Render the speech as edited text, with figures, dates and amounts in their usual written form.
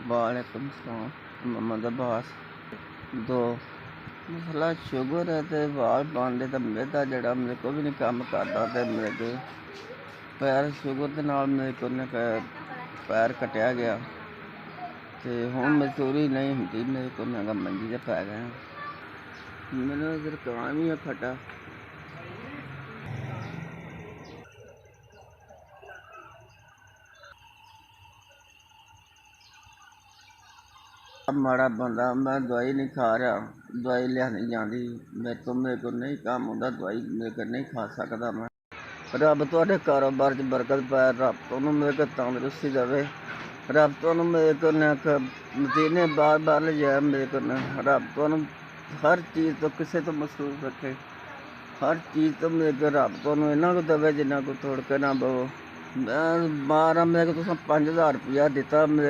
वालेकुम सलाम मोहम्मद अब्बास। दो मसला शुगर है तो वाल पाने तो मेदा जड़ा मेरे को भी नहीं काम करता तो मेरे के पैर शुगर के नाल मेरे को ने पैर कटिया गया तो हुण मजदूरी नहीं होंदी मेरे को मैं मंजी ते पै गया। मैंने इधर काम ही है फटा। अब माड़ा बंदा मैं दवाई नहीं खा रहा, दवाई लियानी जाती मेरे को नहीं काम होता, दवाई मेरे को नहीं खा सकता मैं। रब तुहाडे कारोबार च बरकत पाए, रब तुहानूं मेरे को तंदरुस्ती देवे, रब तुहानूं मेरे को मदीने बार बार ले जाए, मेरे को रब तुहानूं हर चीज़ तो किसी तो महसूस रखे, हर चीज़ तो मेरे को रब तुहानूं इन्ना को देवे जिन्ना को तोड़ के ना बवो। मैं मारा मेरे को तुसें 5000 रुपया दिता मेरे